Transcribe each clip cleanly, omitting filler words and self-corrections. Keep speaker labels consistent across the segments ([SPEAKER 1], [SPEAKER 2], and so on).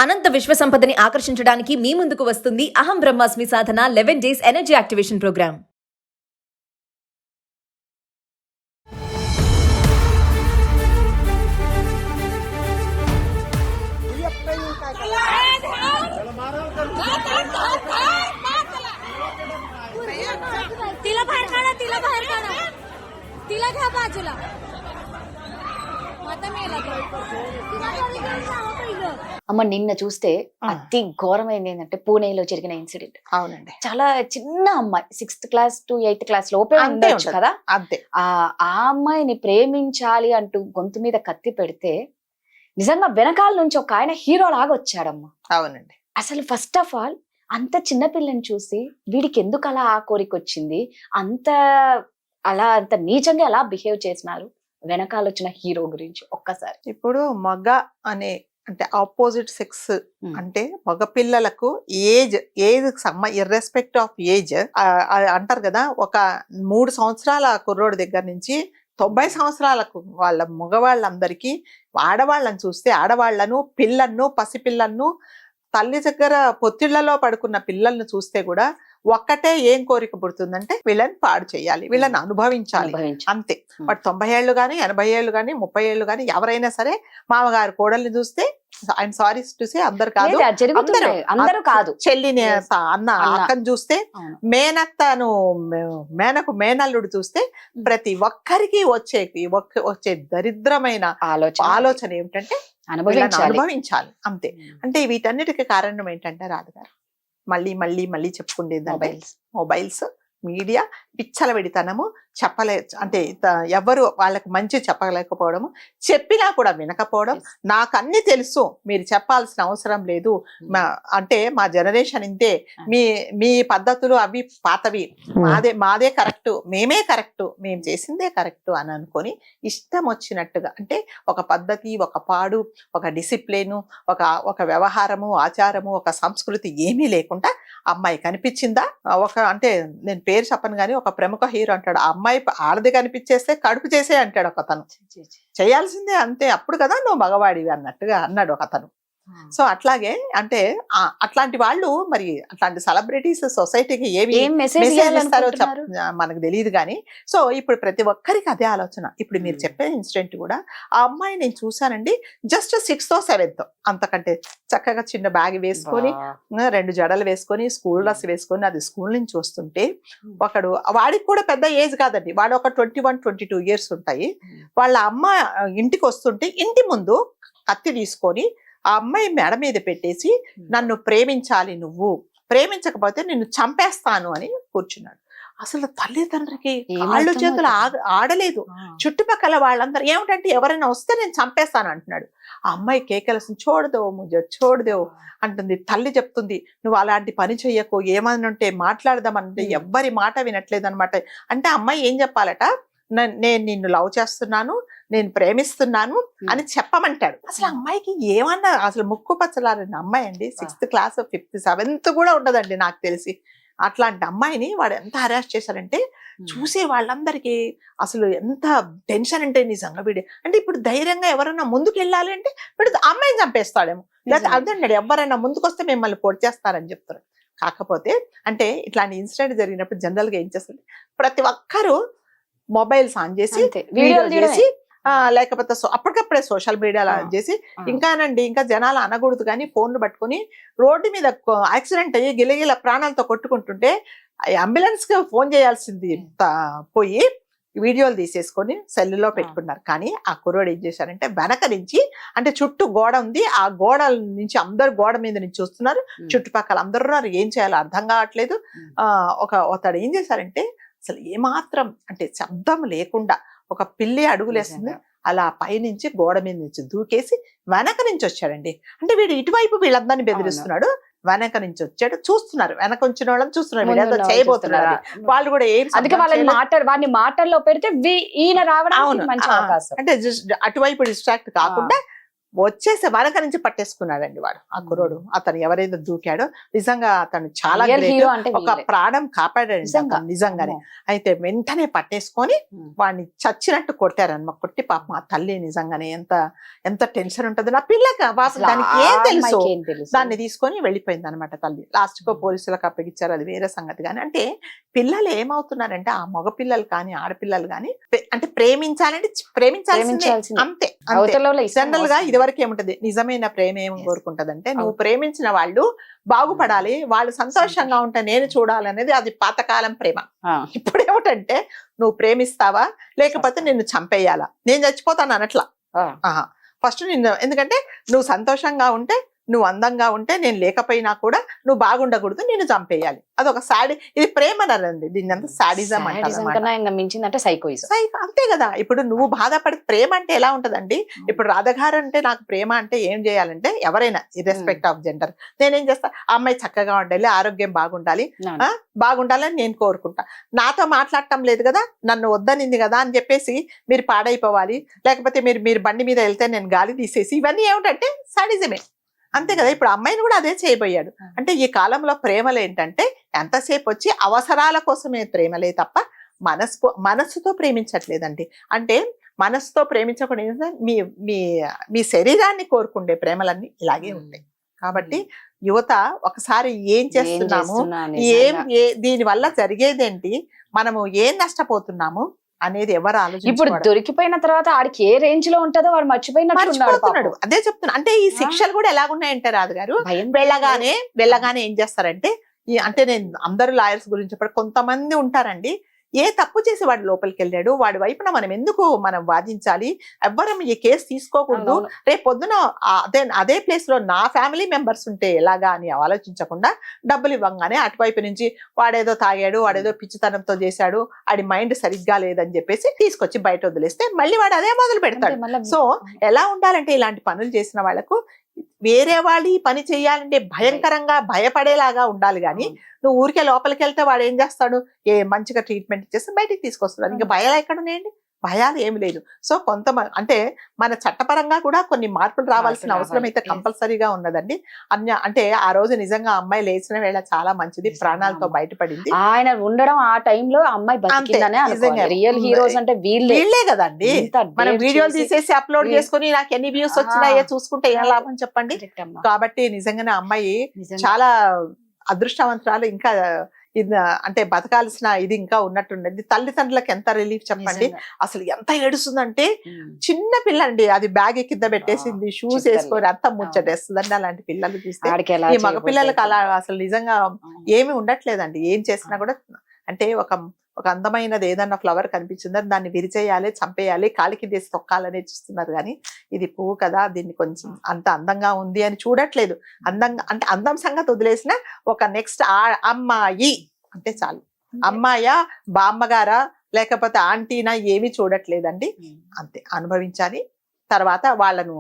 [SPEAKER 1] అనంత విశ్వ సంపదని ఆకర్షించడానికి మీ ముందుకు వస్తుంది అహం బ్రహ్మాస్మి సాధన 11 days ఎనర్జీ యాక్టివేషన్ ప్రోగ్రామ్.
[SPEAKER 2] तिला घ्या बाजूला.
[SPEAKER 3] అమ్మ నిన్న చూస్తే అతి ఘోరమైంది ఏంటంటే పూణేలో జరిగిన ఇన్సిడెంట్.
[SPEAKER 4] అవునండి,
[SPEAKER 3] చాలా చిన్న అమ్మాయి 6th class to 8th class లోపే ఉండొచ్చు కదా.
[SPEAKER 4] అంతే.
[SPEAKER 3] ఆ అమ్మాయిని ప్రేమించాలి అంటూ గొంతు మీద కత్తి పెడితే నిజంగా వెనకాల నుంచి ఒక ఆయన హీరో లాగా వచ్చాడమ్మా.
[SPEAKER 4] అవునండి.
[SPEAKER 3] అసలు ఫస్ట్ ఆఫ్ ఆల్ అంత చిన్న పిల్లని చూసి వీడికి ఎందుకు అలా ఆ కోరిక వచ్చింది, అంత నీచంగా ఎలా బిహేవ్ చేసినారు వెనకాల వచ్చిన హీరో గురించి ఒక్కసారి.
[SPEAKER 4] ఇప్పుడు మగ అనే అంటే ఆపోజిట్ సెక్స్ అంటే మగ పిల్లలకు ఏజ్ ఇర్రెస్పెక్ట్ ఆఫ్ ఏజ్ అంటారు కదా. ఒక 3 సంవత్సరాల కుర్రోడి దగ్గర నుంచి 90 సంవత్సరాలకు వాళ్ళ మగవాళ్ళందరికీ ఆడవాళ్ళని చూస్తే ఆడవాళ్లను పసిపిల్లలను తల్లి దగ్గర పొత్తిళ్లలో పడుకున్న పిల్లల్ని చూస్తే కూడా ఒక్కటే ఏం కోరిక పుడుతుందంటే వీళ్ళని పాడు చేయాలి, వీళ్ళని అనుభవించాలి, అంతే. బట్ 90 ఏళ్ళు కానీ 80 ఏళ్ళు కానీ 30 ఏళ్ళు కానీ ఎవరైనా సరే మామగారు కోడల్ని చూస్తే ఐఎమ్ సారీ టు సే అందరు కాదు, చెల్లిని అన్న అక్కని చూస్తే మేనల్లుడు చూస్తే ప్రతి ఒక్కరికి వచ్చే దరిద్రమైన ఆలోచన ఏమిటంటే అనుభవించాలి, అంతే. అంటే వీటన్నిటికీ కారణం ఏంటంటే రాధగారు మళ్ళీ చెప్పుకునేది మొబైల్స్, మీడియా, పిచ్చల వెడితనము, అంటే ఎవరు వాళ్ళకి మంచి చెప్పలేకపోవడము, చెప్పినా కూడా వినకపోవడం. నాకు అన్ని తెలుసు, మీరు చెప్పాల్సిన అవసరం లేదు, అంటే మా జనరేషన్ ఇంతే, మీ పద్ధతులు అవి పాతవి, మాదే కరెక్ట్, మేమే కరెక్ట్, మేము చేసిందే కరెక్ట్ అని అనుకొని ఇష్టం వచ్చినట్టుగా, అంటే ఒక పద్ధతి, ఒక పాడు, ఒక డిసిప్లిన్, ఒక వ్యవహారము, ఆచారము, ఒక సంస్కృతి ఏమీ లేకుండా అమ్మాయి కనిపించిందా, అంటే నేను పేరు చెప్పను కానీ ఒక ప్రముఖ హీరో అంటాడు, ఆ అమ్మాయి ఆడది కనిపించేస్తే కడుపు చేసే అంటాడు ఒకతను, చేయాల్సిందే అంతే, అప్పుడు కదా నువ్వు మగవాడివి అన్నట్టుగా అన్నాడు ఒకతను. సో అట్లాగే అంటే అట్లాంటి వాళ్ళు మరి అట్లాంటి సెలబ్రిటీస్ సొసైటీకి ఏమి మెసేజ్ ఇస్తారో మనకు తెలియదు కానీ, సో ఇప్పుడు ప్రతి ఒక్కరికి అదే ఆలోచన. ఇప్పుడు మీరు చెప్పే ఇన్సిడెంట్ కూడా ఆ అమ్మాయి నేను చూసానండి, జస్ట్ 6th or 7th, అంతకంటే చక్కగా చిన్న బ్యాగ్ వేసుకొని 2 జడలు వేసుకొని స్కూల్ డ్రెస్ వేసుకొని అది స్కూల్ నుంచి వస్తుంటే వాడికి కూడా పెద్ద ఏజ్ కాదండి, వాడు ఒక 21-22 years ఉంటాయి. వాళ్ళ అమ్మ ఇంటికి వస్తుంటే ఇంటి ముందు కత్తి తీసుకొని ఆ అమ్మాయి మెడ మీద పెట్టేసి నన్ను ప్రేమించాలి, నువ్వు ప్రేమించకపోతే నిన్ను చంపేస్తాను అని కూర్చున్నాడు. అసలు తల్లిదండ్రికి కాళ్ళు చేతులు ఆడలేదు. చుట్టుపక్కల వాళ్ళందరూ ఏమిటంటే ఎవరైనా వస్తే నేను చంపేస్తాను అంటున్నాడు. ఆ అమ్మాయి కేకలసి చూడదేవు అంటుంది. తల్లి చెప్తుంది, నువ్వు అలాంటి పని చెయ్యకు, ఏమని ఉంటే మాట్లాడదామంటే ఎవ్వరి మాట వినట్లేదు అనమాట. అంటే అమ్మాయి ఏం చెప్పాలట, నేను నిన్ను లవ్ చేస్తున్నాను, నేను ప్రేమిస్తున్నాను అని చెప్పమంటాడు. అసలు అమ్మాయికి ఏమన్నా అసలు ముక్కు పచ్చలారని అమ్మాయి అండి, 6th class 5th 7th కూడా ఉండదండి నాకు తెలిసి. అట్లాంటి అమ్మాయిని వాడు ఎంత హరాస్ చేశారంటే చూసే వాళ్ళందరికీ అసలు ఎంత టెన్షన్ అంటే నిజంగా వీడు అంటే ఇప్పుడు ధైర్యంగా ఎవరైనా ముందుకు వెళ్ళాలి అంటే వీడు అమ్మాయిని చంపేస్తాడేమో, లేకపోతే అర్థండి ఎవరైనా ముందుకు వస్తే మిమ్మల్ని పొడి చేస్తారని చెప్తారు. కాకపోతే అంటే ఇట్లాంటి ఇన్సిడెంట్ జరిగినప్పుడు జనరల్ గా ఏం చేస్తుంది, ప్రతి ఒక్కరూ మొబైల్స్ ఆన్ చేసి వీడియోలు చేసి లేకపోతే అప్పటికప్పుడే సోషల్ మీడియాలో ఆన్ చేసి ఇంకా జనాలు అనకూడదు కానీ ఫోన్లు పట్టుకుని రోడ్డు మీద యాక్సిడెంట్ అయ్యి గిలగిల ప్రాణాలతో కొట్టుకుంటుంటే అంబులెన్స్ కి ఫోన్ చేయాల్సింది పోయి వీడియోలు తీసేసుకొని సెల్లులో పెట్టుకున్నారు. కానీ ఆ కుర్రోడు ఏం చేశారంటే వెనక నుంచి, అంటే చుట్టూ గోడ ఉంది, ఆ గోడ నుంచి అందరు గోడ మీద నుంచి చూస్తున్నారు, చుట్టుపక్కల అందరూ ఏం చేయాలో అర్థం కావట్లేదు. అతడు ఏం చేశారంటే అసలు ఏమాత్రం అంటే శబ్దం లేకుండా ఒక పిల్లి అడుగులేస్తుంది, అలా పైనుంచి గోడ మీద నుంచి దూకేసి వెనక నుంచి వచ్చాడండి. అంటే వీడు ఇటువైపు వీళ్ళందరినీ బెదిరిస్తున్నాడు, వెనక నుంచి వచ్చాడు, చూస్తున్నారు, వెనక వచ్చిన వాళ్ళని చూస్తున్నారు, వీళ్ళేదో చేయబోతున్నారు. వాళ్ళు కూడా
[SPEAKER 3] వాడిని మాటల్లో పెడితే ఈయన రావడం అంటే అటువైపు డిస్ట్రాక్ట్ కాకుండా
[SPEAKER 4] వచ్చేసి వెనక నుంచి పట్టేసుకున్నాడండి వాడు ఆ కుర్రోడు. అతను ఎవరైతే దూకాడో నిజంగా అతను చాలా
[SPEAKER 3] Real
[SPEAKER 4] great.
[SPEAKER 3] hero అంటే
[SPEAKER 4] ఒక
[SPEAKER 3] వీళ్ళే.
[SPEAKER 4] ప్రాణం కాపాడాడు
[SPEAKER 3] నిజంగా.
[SPEAKER 4] నిజంగానే. అయితే వెంటనే పట్టేసుకొని వాడిని చచ్చినట్టు కొట్టారన్నమాట. కొట్టి పాప మా తల్లి నిజంగానే ఎంత ఎంత టెన్షన్ ఉంటది. నా పిల్లకి పాప
[SPEAKER 3] అసలు
[SPEAKER 4] దానికి
[SPEAKER 3] ఆ
[SPEAKER 4] ఏం తెలుసు,
[SPEAKER 3] అమ్మాయికి ఏం తెలుసు?
[SPEAKER 4] దాన్ని తీసుకొని వెళ్ళిపోయింది అనమాట తల్లి. లాస్ట్ కో పోలీసులకు అప్పగించారు, అది వేరే సంగతి. కానీ అంటే పిల్లలు ఏమవుతున్నారంటే ఆ మగ పిల్లలు కానీ ఆడపిల్లలు కానీ అంటే ప్రేమించాలంటే ప్రేమించాల్సిందే
[SPEAKER 3] ప్రేమించాల్సిందే.
[SPEAKER 4] అంతే.
[SPEAKER 3] అవతల వాళ్ళ ఇష్టం
[SPEAKER 4] జనరల్ గా
[SPEAKER 3] అవసరం.
[SPEAKER 4] ఇదివరకు ఏముంటది, నిజమైన ప్రేమ ఏం
[SPEAKER 3] Yes.
[SPEAKER 4] కోరుకుంటదంటే నువ్వు
[SPEAKER 3] అవును.
[SPEAKER 4] ప్రేమించిన వాళ్ళు బాగుపడాలి, వాళ్ళు సంతోషంగా ఉంటే నేను చూడాలనేది అది పాతకాలం ప్రేమ.
[SPEAKER 3] ఆ,
[SPEAKER 4] ఇప్పుడు ఏమిటంటే నువ్వు ప్రేమిస్తావా లేకపోతే
[SPEAKER 3] చేస్తా.
[SPEAKER 4] నిన్ను చంపేయాలా, నేను చచ్చిపోతాను అనట్లా.
[SPEAKER 3] ఆ.
[SPEAKER 4] ఫస్ట్ నిన్ను, ఎందుకంటే నువ్వు సంతోషంగా ఉంటే, నువ్వు అందంగా ఉంటే, నేను లేకపోయినా కూడా నువ్వు బాగుండకూడదు, నిన్ను చంపేయాలి. అదొక సాడి, ఇది ప్రేమ అనండి, దీన్ని అంతా సాడిజం
[SPEAKER 3] Sadism
[SPEAKER 4] అంటారు.
[SPEAKER 3] కన్నా ఇంకా మించిందంటే సైకోయిజం.
[SPEAKER 4] అంతే కదా. ఇప్పుడు నువ్వు బాధపడి ప్రేమ అంటే ఎలా ఉంటదండి, ఇప్పుడు రాధగారు అంటే నాకు ప్రేమ అంటే ఏం చేయాలంటే ఎవరైనా ఇర్రెస్పెక్ట్ ఆఫ్ జెండర్ నేనేం చేస్తా, ఆ అమ్మాయి చక్కగా ఉండాలి, ఆరోగ్యం బాగుండాలి, బాగుండాలని నేను కోరుకుంటా. నాతో మాట్లాడటం లేదు కదా, నన్ను వద్దనింది కదా అని చెప్పేసి మీరు పాడైపోవాలి, లేకపోతే మీరు బండి మీద వెళ్తే నేను గాలి తీసేసి, ఇవన్నీ ఏమిటంటే సాడిజమే. అంతే కదా. ఇప్పుడు అమ్మాయిని కూడా అదే చేయబోయాడు. అంటే ఈ కాలంలో ప్రేమలు ఏంటంటే ఎంతసేపు వచ్చి అవసరాల కోసమే ప్రేమలే తప్ప మనస్సుతో ప్రేమించట్లేదండి. అంటే మనస్సుతో ప్రేమించకుండా మీ మీ మీ శరీరాన్ని కోరుకుండే ప్రేమలన్నీ ఇలాగే ఉంటాయి. కాబట్టి యువత ఒకసారి ఏం చేస్తున్నాము, దీని వల్ల జరిగేదేంటి, మనము ఏం నష్టపోతున్నాము అనేది ఎవరు
[SPEAKER 3] ఇప్పుడు
[SPEAKER 4] ఆలోచించుకోవడం.
[SPEAKER 3] దొరికిపోయిన తర్వాత ఆడికి ఏ రేంజ్ లో ఉంటుందో వాడు
[SPEAKER 4] మర్చిపోతున్నాడు. అదే చెప్తున్నా. అంటే ఈ శిక్షలు కూడా ఎలాగున్నాయంటే రాదు గారు, వెళ్ళగానే ఏం చేస్తారంటే అంటే నేను అందరు లాయర్స్ గురించి చెప్పాడు, కొంతమంది ఉంటారండి ఏ తప్పు చేసి వాడు లోపలికి వెళ్ళాడు, వాడి వైపున మనం వాదించాలి, ఎవ్వరం ఈ కేసు తీసుకోకూడదు, రేపు పొద్దున అదే ప్లేస్ లో నా ఫ్యామిలీ మెంబర్స్ ఉంటే ఎలాగా అని ఆలోచించకుండా డబ్బులు ఇవ్వంగానే అటువైపు నుంచి వాడేదో తాగాడు, వాడేదో పిచ్చితనంతో చేశాడు, ఆడి మైండ్ సరిగ్గా లేదని చెప్పేసి తీసుకొచ్చి బయట వదిలేస్తే మళ్ళీ వాడు అదే మొదలు పెడతాడు. సో ఎలా ఉండాలంటే ఇలాంటి పనులు చేసిన వాళ్ళకు వేరే వాళ్ళు ఈ పని చేయాలంటే భయంకరంగా భయపడేలాగా ఉండాలి. కానీ నువ్వు ఊరికే లోపలికి వెళ్తే వాడు ఏం చేస్తాడు, మంచిగా ట్రీట్మెంట్ ఇచ్చేస్తే బయటికి తీసుకొస్తాడు. ఇంకా భయాలు ఎక్కడ ఉన్నాయండి, భయాలు ఏమి లేదు. సో కొంతమంది అంటే మన చట్టపరంగా కూడా కొన్ని మార్పులు రావాల్సిన అవసరం అయితే కంపల్సరీగా ఉన్నదండి. అంటే ఆ రోజు నిజంగా అమ్మాయి లేచిన వేళ చాలా మంచిది, ప్రాణాలతో బయటపడింది.
[SPEAKER 3] ఆయన ఉండడం ఆ టైంలో అమ్మాయి బతికిందనే అనుకోవాలి. రియల్ హీరోస్ అంటే వీళ్ళే
[SPEAKER 4] కదండి. మనం వీడియోలు తీసేసి అప్లోడ్ చేసుకుని నాకు ఎన్ని వ్యూస్ వచ్చినాయో చూసుకుంటే ఏం లాభం చెప్పండి. కాబట్టి నిజంగానే అమ్మాయి చాలా అదృష్టవంతురాలు. ఇంకా అంటే బతకాల్సిన ఇది ఇంకా ఉన్నట్టుండేది. తల్లిదండ్రులకు ఎంత రిలీఫ్ చెప్పండి. అసలు ఎంత ఏడుస్తుందంటే, చిన్న పిల్ల అండి, అది బ్యాగ్ కింద పెట్టేసింది, షూస్ వేసుకొని అంత ముచ్చటేస్తుందండి. అలాంటి పిల్లలు చూస్తే ఈ మగ పిల్లలకు అలా అసలు నిజంగా ఏమి ఉండట్లేదండి. ఏం చేసినా కూడా అంటే ఒక అందమైనది ఏదన్నా ఫ్లవర్ కనిపించిందని దాన్ని విరిచేయాలి, చంపేయాలి, కాలికి తీసి తొక్కాలనే చూస్తున్నారు. కానీ ఇది పువ్వు కదా, దీన్ని కొంచెం అంత అందంగా ఉంది అని చూడట్లేదు. అందంగా అంటే అందం సంగతి వదిలేసిన ఒక నెక్స్ట్ అమ్మాయి అంటే చాలు. అమ్మాయా, బామ్మగారా, లేకపోతే ఆంటీనా ఏమీ చూడట్లేదండి. అంతే అనుభవించాలి, తర్వాత వాళ్ళను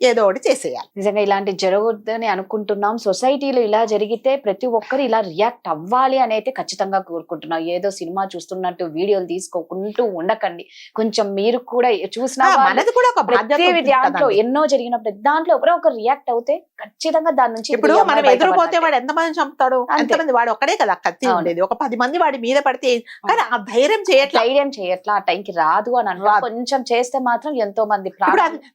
[SPEAKER 4] ఏదో ఒకటి చేసేయాలి.
[SPEAKER 3] నిజంగా ఇలాంటి జరగొద్దని అనుకుంటున్నాం. సొసైటీలో ఇలా జరిగితే ప్రతి ఒక్కరు ఇలా రియాక్ట్ అవ్వాలి అని అయితే ఖచ్చితంగా కోరుకుంటున్నాం. ఏదో సినిమా చూస్తున్నట్టు వీడియోలు తీసుకోకుంటూ ఉండకండి. కొంచెం మీరు కూడా చూసినా
[SPEAKER 4] మనది కూడా ఒక బాధ్యత.
[SPEAKER 3] దాంట్లో ఎన్నో జరిగినప్పుడు దాంట్లో ఎవరో ఒక రియాక్ట్ అవుతే ఖచ్చితంగా దాని నుంచి
[SPEAKER 4] ఇప్పుడు మనం ఎదురుపోతే వాడు ఎంతమంది చంపుతాడు, ఎంతమంది, వాడు ఒక్కడే కదా కత్తి ఉండేది, ఒక 10 మంది వాడి మీద పడితే, కానీ ఆ ధైర్యం చేయట్లా, ఆ టైంకి రాదు అని అంటారు. కొంచెం చేస్తే మాత్రం ఎంతో మంది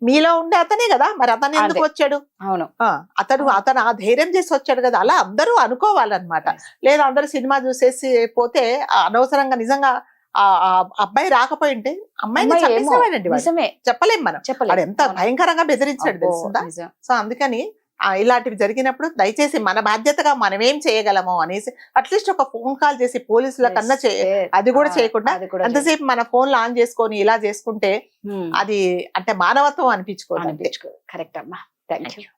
[SPEAKER 4] మీలో ఉండే అతనే కదా, మరి అతను ఎందుకు వచ్చాడు?
[SPEAKER 3] అవును,
[SPEAKER 4] అతను ఆ ధైర్యం చేసి వచ్చాడు కదా. అలా అందరూ అనుకోవాలన్నమాట. లేదా అందరూ సినిమా చూసేసి పోతే అనవసరంగా నిజంగా ఆ అబ్బాయి రాకపోయింటే అమ్మాయిని చంపేసేవాడండి. చెప్పలేం మనం, వాడు ఎంత భయంకరంగా బెదిరించాడు తెలుస్తుందా. సో అందుకని ఇలాంటివి జరిగినప్పుడు దయచేసి మన బాధ్యతగా మనం ఏం చేయగలమో అనేసి అట్లీస్ట్ ఒక ఫోన్ కాల్ చేసి పోలీసుల కన్నా అది కూడా చేయకుండా అంతసేపు మన ఫోన్ లో ఆన్ చేసుకొని ఇలా చేసుకుంటే అది అంటే మానవత్వం అనిపించుకోవాలి.
[SPEAKER 3] కరెక్ట్ అమ్మా. Thank you.